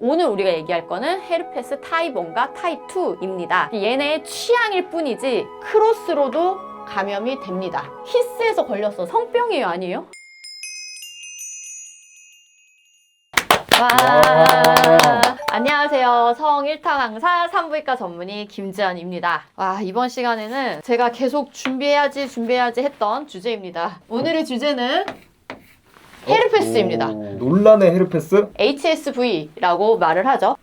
오늘 우리가 얘기할 거는 헤르페스 타입 1과 타입 2입니다. 얘네의 취향일 뿐이지 크로스로도 감염이 됩니다. 키스에서 걸렸어. 성병이에요, 아니에요? 와. 안녕하세요. 성 1타 강사 산부인과 전문의 김지연입니다. 와, 이번 시간에는 제가 계속 준비해야지 했던 주제입니다. 오늘의 주제는 헤르페스입니다. 논란의 헤르페스? HSV라고 말을 하죠.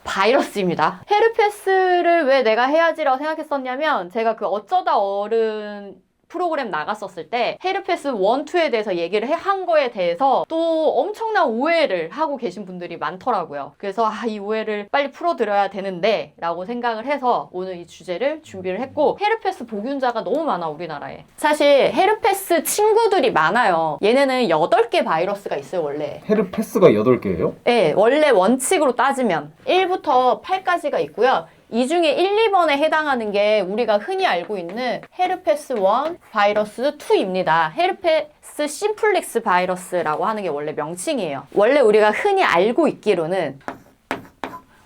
바이러스입니다. 헤르페스를 왜 내가 해야지라고 생각했었냐면 제가 그 어쩌다 어른 프로그램 나갔었을 때 헤르페스 1, 2에 대해서 얘기를 한 거에 대해서 또 엄청난 오해를 하고 계신 분들이 많더라고요. 그래서 이 오해를 빨리 풀어드려야 되는데 라고 생각을 해서 오늘 이 주제를 준비를 했고, 헤르페스 복균자가 너무 많아 우리나라에. 사실 헤르페스 친구들이 많아요. 얘네는 8개 바이러스가 있어요 원래. 헤르페스가 8개예요? 네, 원래 원칙으로 따지면 1부터 8까지가 있고요. 이 중에 1, 2번에 해당하는 게 우리가 흔히 알고 있는 헤르페스 1 바이러스 2입니다. 헤르페스 심플렉스 바이러스라고 하는 게 원래 명칭이에요. 원래 우리가 흔히 알고 있기로는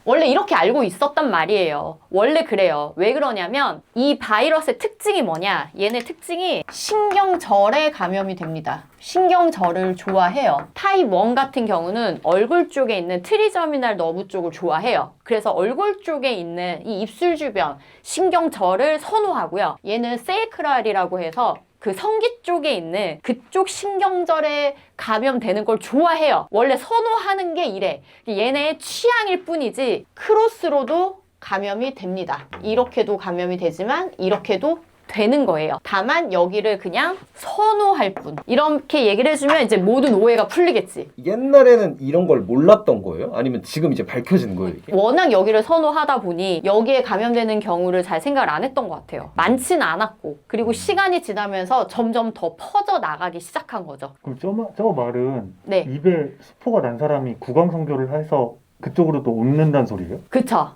원래 이렇게 알고 있었단 말이에요. 원래 그래요. 왜 그러냐면 이 바이러스의 특징이 뭐냐? 얘네 특징이 신경절에 감염이 됩니다. 신경절을 좋아해요. 타입 1 같은 경우는 얼굴 쪽에 있는 트리저미널 너브 쪽을 좋아해요. 그래서 얼굴 쪽에 있는 이 입술 주변 신경절을 선호하고요. 얘는 세이크랄이라고 해서 그 성기 쪽에 있는 그쪽 신경절에 감염되는 걸 좋아해요. 원래 선호하는 게 이래. 얘네의 취향일 뿐이지 크로스로도 감염이 됩니다. 이렇게도 감염이 되지만 이렇게도 되는 거예요. 다만 여기를 그냥 선호할 뿐. 이렇게 얘기를 해주면 이제 모든 오해가 풀리겠지. 옛날에는 이런 걸 몰랐던 거예요? 아니면 지금 이제 밝혀진 거예요, 이게? 워낙 여기를 선호하다 보니 여기에 감염되는 경우를 잘 생각을 안 했던 것 같아요. 많지는 않았고, 그리고 시간이 지나면서 점점 더 퍼져 나가기 시작한 거죠. 그럼 저 말은 네. 입에 수포가 난 사람이 구강성교를 해서 그쪽으로도 옮는다는 소리예요? 그쵸.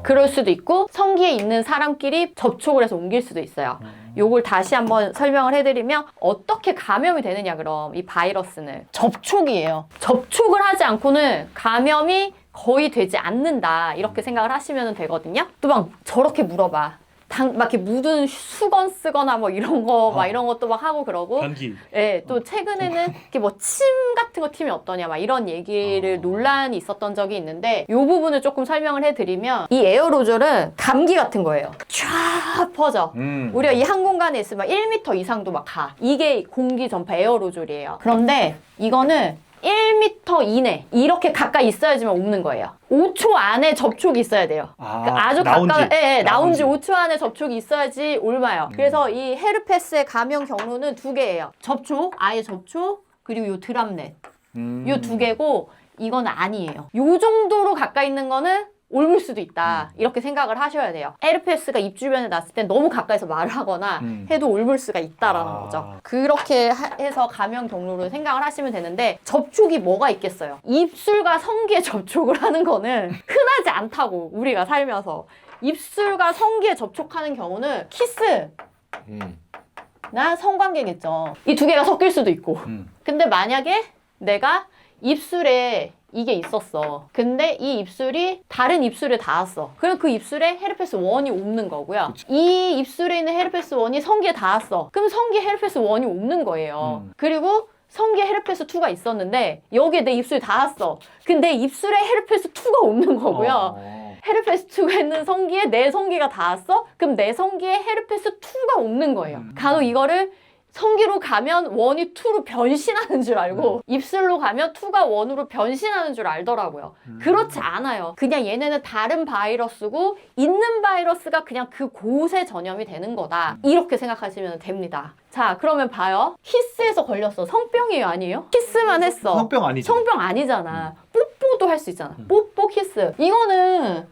그럴 수도 있고 성기에 있는 사람끼리 접촉을 해서 옮길 수도 있어요. 요걸 다시 한번 설명을 해드리면 어떻게 감염이 되느냐, 그럼 이 바이러스는 접촉이에요. 접촉을 하지 않고는 감염이 거의 되지 않는다, 이렇게 생각을 하시면 되거든요. 또 막 저렇게 물어봐. 막 이렇게 묻은 수건 쓰거나 뭐 이런 거, 막 이런 것도 막 하고 그러고. 감기. 예, 또 최근에는 이렇게 뭐 침 같은 거 튀면 어떠냐, 막 이런 얘기를 논란이 있었던 적이 있는데, 요 부분을 조금 설명을 해드리면 이 에어로졸은 감기 같은 거예요. 쫙 퍼져. 우리가 이 한 공간에 있으면 1m 이상도 막 가. 이게 공기 전파 에어로졸이에요. 그런데 이거는 1m 이내 이렇게 가까이 있어야지만 옮는 거예요. 5초 안에 접촉이 있어야 돼요. 그러니까 아주 가까운, 나온 지 5초 안에 접촉이 있어야지 옮아요. 그래서 이 헤르페스의 감염 경로는 2개예요. 접촉, 아예 접촉, 그리고 요 드랍넷. 요 2개고 이건 아니에요. 요 정도로 가까이 있는 거는 옮을 수도 있다, 이렇게 생각을 하셔야 돼요. 헤르페스가 입 주변에 났을 때 너무 가까이서 말을 하거나 해도 옮을 수가 있다라는 거죠. 그렇게 해서 감염 경로를 생각을 하시면 되는데, 접촉이 뭐가 있겠어요? 입술과 성기에 접촉을 하는 거는 흔하지 않다고, 우리가 살면서. 입술과 성기에 접촉하는 경우는 키스 나 성관계겠죠. 이 2개가 섞일 수도 있고. 근데 만약에 내가 입술에 이게 있었어. 근데 이 입술이 다른 입술에 닿았어. 그럼 그 입술에 헤르페스 1이 옮는 거고요. 이 입술에 있는 헤르페스 1이 성기에 닿았어. 그럼 성기에 헤르페스 1이 옮는 거예요. 그리고 성기에 헤르페스 2가 있었는데 여기에 내 입술이 닿았어. 근데 내 입술에 헤르페스 2가 옮는 거고요. 헤르페스 2가 있는 성기에 내 성기가 닿았어? 그럼 내 성기에 헤르페스 2가 옮는 거예요. 간혹 이거를 성기로 가면 1이 2로 변신하는 줄 알고 입술로 가면 2가 1으로 변신하는 줄 알더라고요. 그렇지 않아요. 그냥 얘네는 다른 바이러스고 있는 바이러스가 그냥 그곳에 전염이 되는 거다, 이렇게 생각하시면 됩니다. 자, 그러면 봐요. 키스에서 걸렸어. 성병이에요, 아니에요? 키스만 했어. 성병 아니죠? 성병 아니잖아. 뽀뽀도 할 수 있잖아. 뽀뽀, 키스. 이거는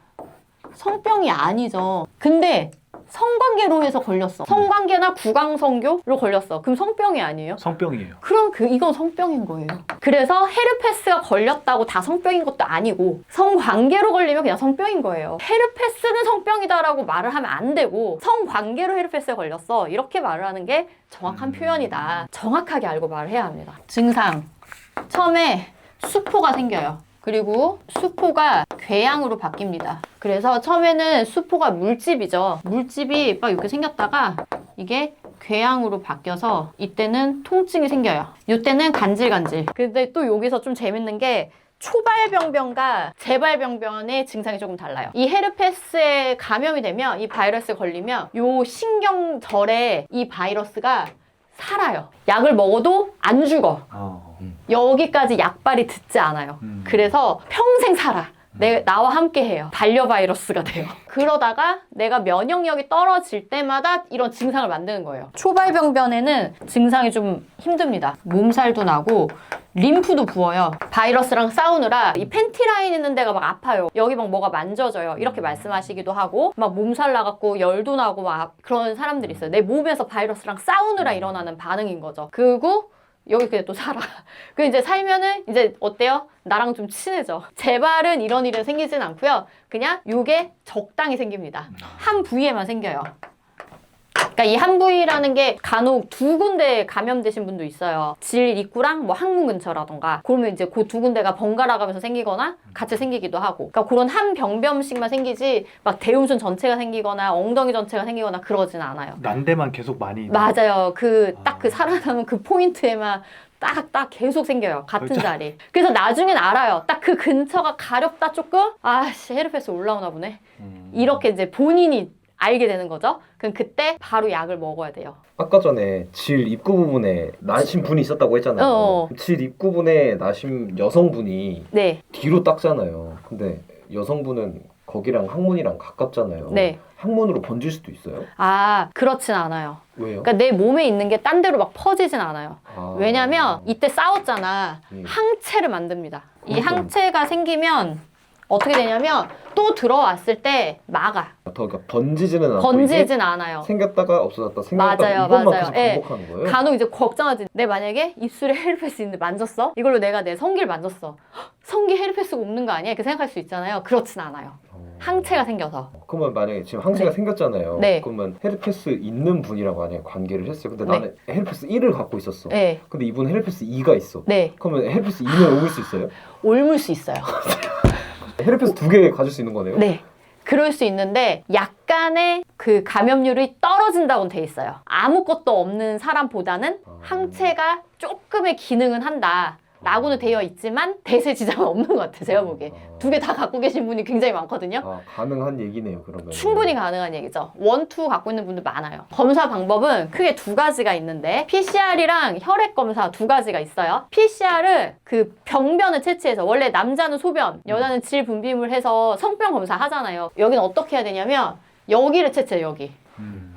성병이 아니죠. 근데 성관계로 해서 걸렸어. 성관계나 구강성교로 걸렸어. 그럼 성병이 아니에요? 성병이에요. 그럼 이건 성병인 거예요. 그래서 헤르페스가 걸렸다고 다 성병인 것도 아니고, 성관계로 걸리면 그냥 성병인 거예요. 헤르페스는 성병이다라고 말을 하면 안 되고, 성관계로 헤르페스에 걸렸어, 이렇게 말을 하는 게 정확한 표현이다. 정확하게 알고 말을 해야 합니다. 증상. 처음에 수포가 생겨요. 그리고 수포가 궤양으로 바뀝니다. 그래서 처음에는 수포가 물집이죠. 물집이 막 이렇게 생겼다가 이게 궤양으로 바뀌어서 이때는 통증이 생겨요. 이때는 간질간질. 근데 또 여기서 좀 재밌는 게 초발병변과 재발병변의 증상이 조금 달라요. 이 헤르페스에 감염이 되면, 이 바이러스에 걸리면 요 신경절에 이 바이러스가 살아요. 약을 먹어도 안 죽어. 여기까지 약발이 듣지 않아요. 그래서 평생 살아. 나와 함께 해요. 반려바이러스가 돼요. 그러다가 내가 면역력이 떨어질 때마다 이런 증상을 만드는 거예요. 초발병변에는 증상이 좀 힘듭니다. 몸살도 나고 림프도 부어요. 바이러스랑 싸우느라 이 팬티 라인 있는 데가 막 아파요. 여기 막 뭐가 만져져요. 이렇게 말씀하시기도 하고 막 몸살 나갖고 열도 나고 막 그런 사람들이 있어요. 내 몸에서 바이러스랑 싸우느라 일어나는 반응인 거죠. 그리고 여기 그냥 또 살아. 그 이제 살면은 이제 어때요? 나랑 좀 친해져. 재발은 이런 일은 생기진 않고요. 그냥 요게 적당히 생깁니다. 한 부위에만 생겨요. 그러니까 이 한 부위라는 게 간혹 두 군데 감염되신 분도 있어요. 질 입구랑 뭐 항문 근처라던가. 그러면 이제 그 두 군데가 번갈아 가면서 생기거나 같이 생기기도 하고. 그러니까 그런 한 병변씩만 생기지 막 대흉순 전체가 생기거나 엉덩이 전체가 생기거나 그러진 않아요. 난데만 계속 많이. 맞아요. 딱 그 살아남은 그 포인트에만 딱 계속 생겨요. 같은 그렇죠. 자리. 그래서 나중엔 알아요. 딱 그 근처가 가렵다 조금? 아씨, 헤르페스 올라오나 보네. 이렇게 이제 본인이 알게 되는 거죠. 그럼 그때 바로 약을 먹어야 돼요. 아까 전에 질 입구 부분에 나신 분이 있었다고 했잖아요. 어어. 질 입구 부분에 나신 여성분이 네. 뒤로 닦잖아요. 근데 여성분은 거기랑 항문이랑 가깝잖아요. 네. 항문으로 번질 수도 있어요? 아, 그렇진 않아요. 왜요? 그러니까 내 몸에 있는 게 딴 데로 막 퍼지진 않아요. 아. 왜냐면 이때 싸웠잖아. 항체를 만듭니다. 이 항체가 생기면 어떻게 되냐면 또 들어왔을 때 막아. 더 그러니까 번지지는 않고 번지진 않아요. 생겼다가 없어졌다 생겼다가 맞아요, 이것만 맞아요. 계속 예. 반복하는 거예요? 간혹 이제 걱정하지. 내 만약에 입술에 헤르페스 있는데 만졌어? 이걸로 내가 내 성기를 만졌어. 헉, 성기 헤르페스가 없는 거 아니야? 이렇게 생각할 수 있잖아요. 그렇진 않아요. 항체가 생겨서. 그러면 만약에 지금 항체가 네. 생겼잖아요. 네. 그러면 헤르페스 있는 분이랑 만약에 관계를 했어요. 근데 네. 나는 헤르페스 1을 갖고 있었어. 네. 근데 이분 헤르페스 2가 있어. 네. 그러면 헤르페스 2는 옮을 수 있어요? 옮을 수 있어요. 헤르페스 2개 가질 수 있는 거네요? 네. 그럴 수 있는데 약간의 그 감염률이 떨어진다고는 돼 있어요. 아무것도 없는 사람보다는 항체가 조금의 기능은 한다. 라고는 되어 있지만 대세 지장은 없는 것 같아요. 제가 보기에. 두 개 다 갖고 계신 분이 굉장히 많거든요. 아, 가능한 얘기네요. 그러면 충분히 가능한 얘기죠. 1, 2 갖고 있는 분들 많아요. 검사 방법은 크게 두 가지가 있는데 PCR이랑 혈액 검사 두 가지가 있어요. PCR은 그 병변을 채취해서 원래 남자는 소변, 여자는 질 분비물 해서 성병 검사 하잖아요. 여기는 어떻게 해야 되냐면 여기를 채취해요.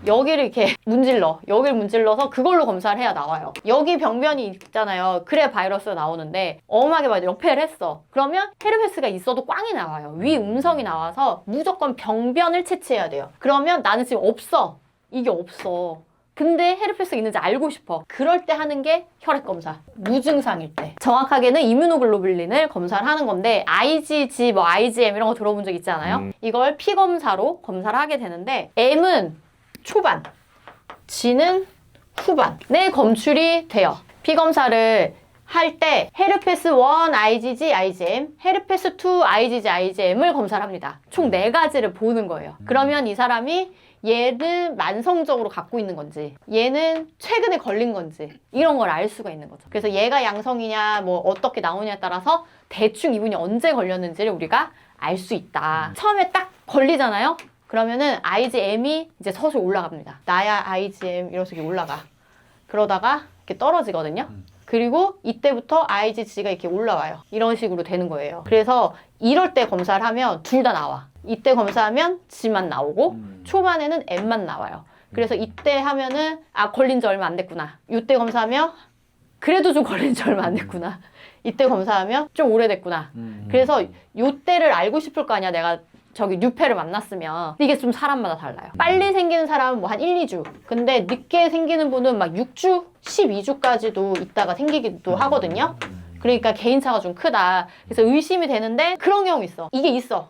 여기를 이렇게 문질러. 여기를 문질러서 그걸로 검사를 해야 나와요. 여기 병변이 있잖아요. 그래 바이러스가 나오는데 엄하게 막 역폐를 했어. 그러면 헤르페스가 있어도 꽝이 나와요. 위 음성이 나와서 무조건 병변을 채취해야 돼요. 그러면 나는 지금 없어. 이게 없어. 근데 헤르페스가 있는지 알고 싶어. 그럴 때 하는 게 혈액 검사. 무증상일 때. 정확하게는 이뮤노글로불린을 검사를 하는 건데 IgG, 뭐 IgM 이런 거 들어본 적 있지 않아요? 이걸 피 검사로 검사를 하게 되는데 M은 초반, G는 후반에 검출이 돼요. 피 검사를 할 때 헤르페스 1 IgG, IgM, 헤르페스 2 IgG, IgM을 검사를 합니다. 총 4가지를 보는 거예요. 그러면 이 사람이 얘는 만성적으로 갖고 있는 건지 얘는 최근에 걸린 건지 이런 걸 알 수가 있는 거죠. 그래서 얘가 양성이냐 뭐 어떻게 나오냐에 따라서 대충 이분이 언제 걸렸는지를 우리가 알 수 있다. 처음에 딱 걸리잖아요. 그러면은 IgM이 이제 서서히 올라갑니다. 나야 IgM 이런 식으로 올라가. 그러다가 이렇게 떨어지거든요. 그리고 이때부터 IgG가 이렇게 올라와요. 이런 식으로 되는 거예요. 그래서 이럴 때 검사를 하면 둘 다 나와. 이때 검사하면 G만 나오고 초반에는 M만 나와요. 그래서 이때 하면은 아 걸린 지 얼마 안 됐구나. 이때 검사하면 그래도 좀 걸린 지 얼마 안 됐구나. 이때 검사하면 좀 오래됐구나. 그래서 이때를 알고 싶을 거 아니야. 내가 저기 뉴페를 만났으면. 이게 좀 사람마다 달라요. 빨리 생기는 사람은 뭐 한 1, 2주. 근데 늦게 생기는 분은 막 6주, 12주까지도 있다가 생기기도 하거든요. 그러니까 개인차가 좀 크다. 그래서 의심이 되는데 그런 경우 있어. 이게 있어.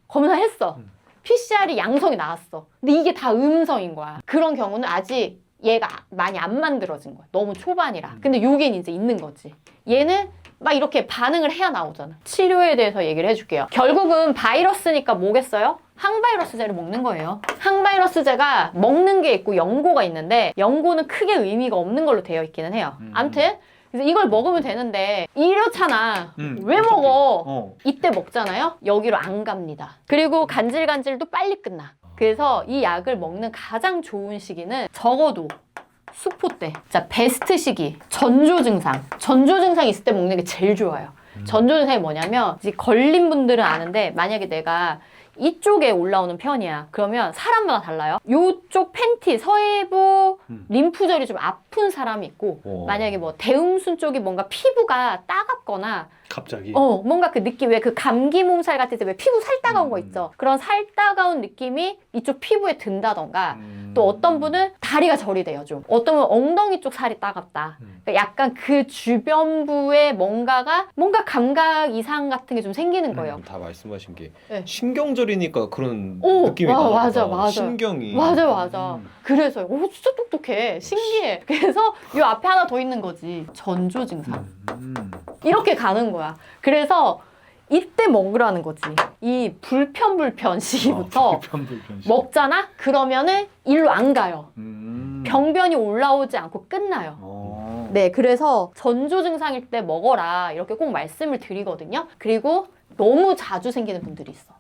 검사했어. PCR이 양성이 나왔어. 근데 이게 다 음성인 거야. 그런 경우는 아직 얘가 많이 안 만들어진 거야. 너무 초반이라. 근데 요게 이제 있는 거지. 얘는 막 이렇게 반응을 해야 나오잖아. 치료에 대해서 얘기를 해줄게요. 결국은 바이러스니까 뭐겠어요? 항바이러스제를 먹는 거예요. 항바이러스제가 먹는 게 있고 연고가 있는데 연고는 크게 의미가 없는 걸로 되어 있기는 해요. 아무튼 그래서 이걸 먹으면 되는데 이렇잖아. 왜 어차피. 먹어? 이때 먹잖아요. 여기로 안 갑니다. 그리고 간질간질도 빨리 끝나. 그래서 이 약을 먹는 가장 좋은 시기는 적어도 수포 때. 자, 베스트 시기. 전조 증상. 전조 증상 있을 때 먹는 게 제일 좋아요. 전조 증상이 뭐냐면 이제 걸린 분들은 아는데 만약에 내가 이쪽에 올라오는 편이야. 그러면 사람마다 달라요. 이쪽 팬티, 서해부 림프절이 좀 아픈 사람이 있고 만약에 뭐 대음순 쪽이 뭔가 피부가 따갑거나 갑자기. 뭔가 그 느낌, 왜 그 감기 몸살 같을 때 왜 피부 살 따가운 거 있죠? 그런 살 따가운 느낌이 이쪽 피부에 든다던가 또 어떤 분은 다리가 저리 돼요, 좀. 어떤 분은 엉덩이 쪽 살이 따갑다. 그러니까 약간 그 주변부에 뭔가 감각 이상 같은 게 좀 생기는 거예요. 다 말씀하신 게 네. 신경절이니까 그런 오, 느낌이 와, 나나 맞아, 보다. 맞아. 신경이 맞아. 그래서, 진짜 똑똑해. 신기해. 그래서 이 앞에 하나 더 있는 거지. 전조 증상. 이렇게 가는 거야. 그래서 이때 먹으라는 거지. 이 불편 시기부터 먹잖아? 그러면은 일로 안 가요. 병변이 올라오지 않고 끝나요. 네, 그래서 전조 증상일 때 먹어라 이렇게 꼭 말씀을 드리거든요. 그리고 너무 자주 생기는 분들이 있어.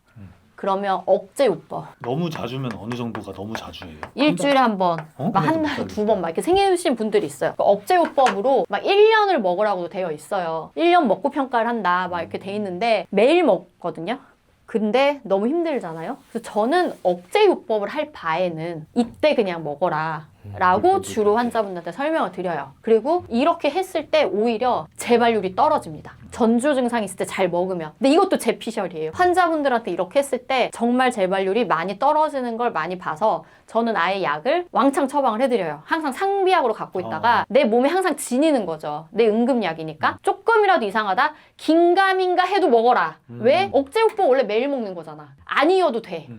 그러면 억제요법. 너무 자주면 어느 정도가 너무 자주예요? 일주일에 한 번, 막 한 달에 두 번 막 이렇게 생기신 분들이 있어요. 억제요법으로 막 1년을 먹으라고도 되어 있어요. 1년 먹고 평가를 한다 막 이렇게 돼 있는데 매일 먹거든요. 근데 너무 힘들잖아요. 그래서 저는 억제요법을 할 바에는 이때 그냥 먹어라 라고 주로 환자분들한테 설명을 드려요. 그리고 이렇게 했을 때 오히려 재발률이 떨어집니다. 전조 증상이 있을 때 잘 먹으면. 근데 이것도 제 피셜이에요. 환자분들한테 이렇게 했을 때 정말 재발률이 많이 떨어지는 걸 많이 봐서 저는 아예 약을 왕창 처방을 해드려요. 항상 상비약으로 갖고 있다가 내 몸에 항상 지니는 거죠. 내 응급약이니까. 조금이라도 이상하다? 긴가민가 해도 먹어라. 왜? 억제요법 원래 매일 먹는 거잖아. 아니어도 돼.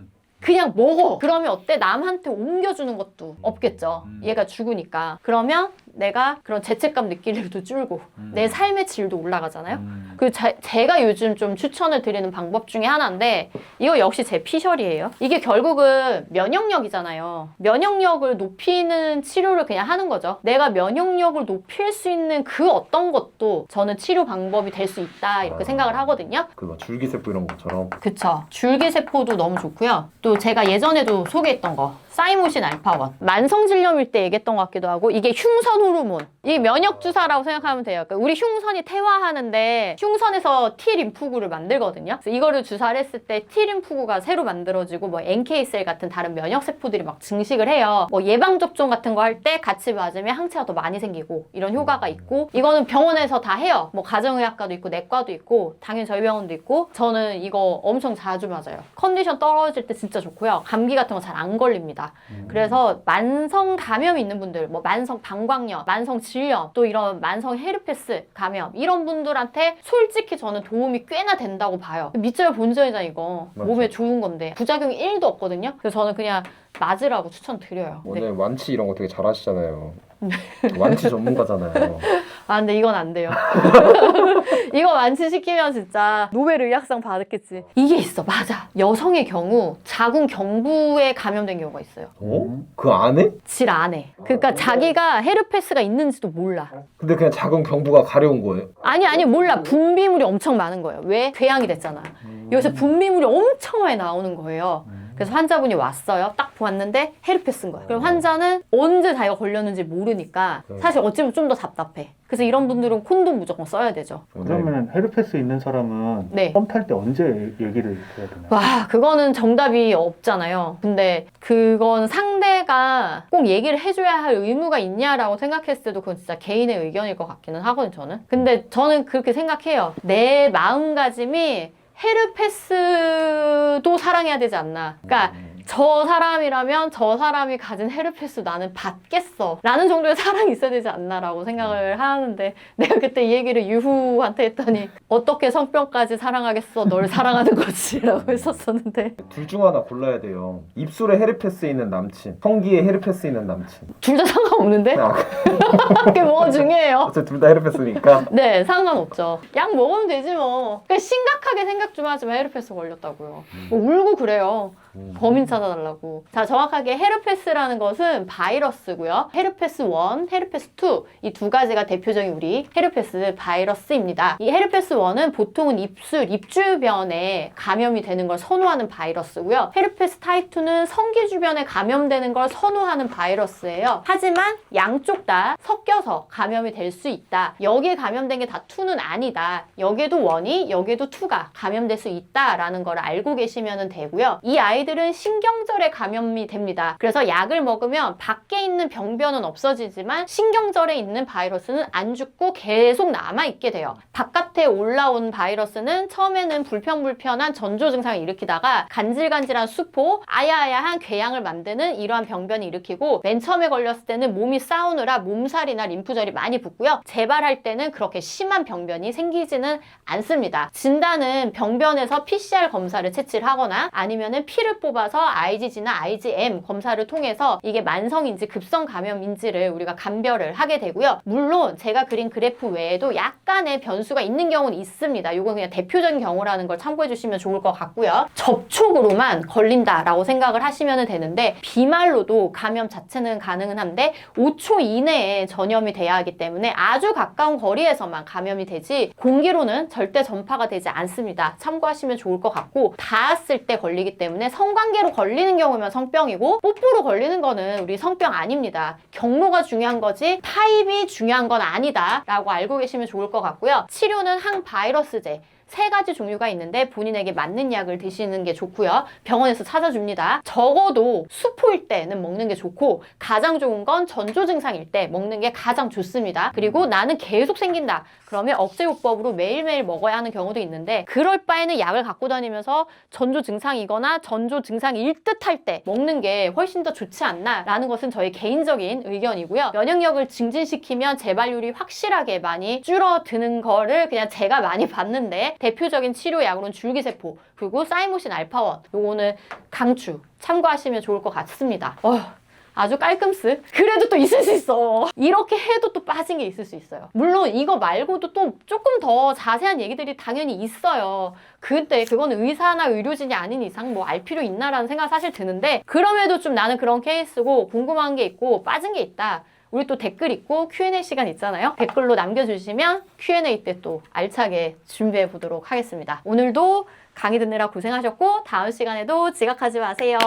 그냥 먹어. 그러면 어때? 남한테 옮겨주는 것도 없겠죠. 얘가 죽으니까. 그러면 내가 그런 죄책감 느낄 일도 줄고 내 삶의 질도 올라가잖아요. 그 제가 요즘 좀 추천을 드리는 방법 중에 하나인데 이거 역시 제 피셜이에요. 이게 결국은 면역력이잖아요. 면역력을 높이는 치료를 그냥 하는 거죠. 내가 면역력을 높일 수 있는 그 어떤 것도 저는 치료 방법이 될 수 있다 이렇게 생각을 하거든요. 그 막 줄기세포 이런 것처럼. 그쵸. 줄기세포도 너무 좋고요. 또 제가 예전에도 소개했던 거 사이모신 알파1 만성질염일 때 얘기했던 것 같기도 하고 이게 흉선 호르몬 이게 면역주사라고 생각하면 돼요. 그러니까 우리 흉선이 퇴화하는데 흉선에서 T림프구를 만들거든요. 그래서 이거를 주사를 했을 때 T림프구가 새로 만들어지고 뭐 NK셀 같은 다른 면역세포들이 막 증식을 해요. 뭐 예방접종 같은 거 할 때 같이 맞으면 항체가 더 많이 생기고 이런 효과가 있고 이거는 병원에서 다 해요. 뭐 가정의학과도 있고 내과도 있고 당연히 저희 병원도 있고 저는 이거 엄청 자주 맞아요. 컨디션 떨어질 때 진짜 좋고요. 감기 같은 거 잘 안 걸립니다. 그래서 만성 감염이 있는 분들, 뭐 만성 방광염, 만성 질염, 또 이런 만성 헤르페스 감염 이런 분들한테 솔직히 저는 도움이 꽤나 된다고 봐요. 밑절 본전이잖아 이거. 맞죠. 몸에 좋은 건데 부작용이 1도 없거든요. 그래서 저는 그냥 맞으라고 추천드려요. 네. 오늘 완치 이런 거 되게 잘하시잖아요. 완치 전문가잖아요. 아 근데 이건 안 돼요. 이거 완치시키면 진짜 노벨 의학상 받았겠지. 이게 있어. 맞아. 여성의 경우 자궁 경부에 감염된 경우가 있어요. 그 안에? 질 안에. 그러니까 자기가 헤르페스가 있는지도 몰라. 근데 그냥 작은 경부가 가려운 거예요? 아니 몰라. 분비물이 엄청 많은 거예요. 왜? 궤양이 됐잖아. 여기서 분비물이 엄청 많이 나오는 거예요. 그래서 환자분이 왔어요. 딱 보았는데 헤르페스인 거야. 그럼 환자는 언제 자기가 걸렸는지 모르니까 사실 어찌보면 좀 더 답답해. 그래서 이런 분들은 콘돔 무조건 써야 되죠. 그러면 헤르페스 있는 사람은 네. 썸 탈 때 언제 얘기를 해야 되나요? 와, 그거는 정답이 없잖아요. 근데 그건 상대가 꼭 얘기를 해줘야 할 의무가 있냐라고 생각했을 때도 그건 진짜 개인의 의견일 것 같기는 하거든요, 저는. 근데 저는 그렇게 생각해요. 내 마음가짐이 헤르페스도 사랑해야 되지 않나. 그러니까 저 사람이라면 저 사람이 가진 헤르페스 나는 받겠어 라는 정도의 사랑이 있어야 되지 않나라고 생각을 하는데 내가 그때 이 얘기를 유후한테 했더니 어떻게 성병까지 사랑하겠어 널 사랑하는 거지 라고 했었었는데 둘 중 하나 골라야 돼요. 입술에 헤르페스 있는 남친, 성기에 헤르페스 있는 남친. 둘 다 상관없는데? 그게 뭐가 중요해요? 어차피 둘 다 헤르페스니까. 네, 상관없죠. 약 먹으면 되지 뭐. 그러니까 심각하게 생각 좀 하지 마. 헤르페스 걸렸다고요. 뭐 울고 그래요. 범인 찾아달라고. 자, 정확하게 헤르페스라는 것은 바이러스고요. 헤르페스 1, 헤르페스 2, 이 두 가지가 대표적인 우리 헤르페스 바이러스입니다. 이 헤르페스 1은 보통은 입술, 입 주변에 감염이 되는 걸 선호하는 바이러스고요. 헤르페스 타입 2는 성기 주변에 감염되는 걸 선호하는 바이러스예요. 하지만 양쪽 다 섞여서 감염이 될 수 있다. 여기에 감염된 게 다 2는 아니다. 여기에도 1이, 여기에도 2가 감염될 수 있다라는 걸 알고 계시면 되고요. 이 아이들은 신경절에 감염이 됩니다. 그래서 약을 먹으면 밖에 있는 병변은 없어지지만 신경절에 있는 바이러스는 안 죽고 계속 남아있게 돼요. 바깥에 올라온 바이러스는 처음에는 불편한 전조 증상을 일으키다가 간질간질한 수포, 아야아야한 궤양을 만드는 이러한 병변을 일으키고 맨 처음에 걸렸을 때는 몸이 싸우느라 몸살이나 림프절이 많이 붓고요. 재발할 때는 그렇게 심한 병변이 생기지는 않습니다. 진단은 병변에서 PCR 검사를 채취를 하거나 아니면은 피를 뽑아서 IgG나 IgM 검사를 통해서 이게 만성인지 급성 감염인지를 우리가 감별을 하게 되고요. 물론 제가 그린 그래프 외에도 약간의 변수가 있는 경우는 있습니다. 이건 그냥 대표적인 경우라는 걸 참고해 주시면 좋을 것 같고요. 접촉으로만 걸린다라고 생각을 하시면 되는데 비말로도 감염 자체는 가능은 한데 5초 이내에 전염이 돼야 하기 때문에 아주 가까운 거리에서만 감염이 되지 공기로는 절대 전파가 되지 않습니다. 참고하시면 좋을 것 같고 닿았을 때 걸리기 때문에 성관계로 걸리는 경우면 성병이고 뽀뽀로 걸리는 거는 우리 성병 아닙니다. 경로가 중요한 거지 타입이 중요한 건 아니다 라고 알고 계시면 좋을 것 같고요. 치료는 항바이러스제 3가지 종류가 있는데 본인에게 맞는 약을 드시는 게 좋고요. 병원에서 찾아줍니다. 적어도 수포일 때는 먹는 게 좋고 가장 좋은 건 전조 증상일 때 먹는 게 가장 좋습니다. 그리고 나는 계속 생긴다. 그러면 억제요법으로 매일매일 먹어야 하는 경우도 있는데 그럴 바에는 약을 갖고 다니면서 전조 증상이거나 전조 증상일 듯 할 때 먹는 게 훨씬 더 좋지 않나 라는 것은 저희 개인적인 의견이고요. 면역력을 증진시키면 재발률이 확실하게 많이 줄어드는 거를 그냥 제가 많이 봤는데 대표적인 치료약으로는 줄기세포 그리고 사이모신 알파1 요거는 강추 참고하시면 좋을 것 같습니다. 아주 깔끔스. 그래도 또 있을 수 있어. 이렇게 해도 또 빠진 게 있을 수 있어요. 물론 이거 말고도 또 조금 더 자세한 얘기들이 당연히 있어요. 근데 그건 의사나 의료진이 아닌 이상 뭐 알 필요 있나라는 생각 사실 드는데 그럼에도 좀 나는 그런 케이스고 궁금한 게 있고 빠진 게 있다. 우리 또 댓글 있고 Q&A 시간 있잖아요. 댓글로 남겨주시면 Q&A 때 또 알차게 준비해 보도록 하겠습니다. 오늘도 강의 듣느라 고생하셨고 다음 시간에도 지각하지 마세요.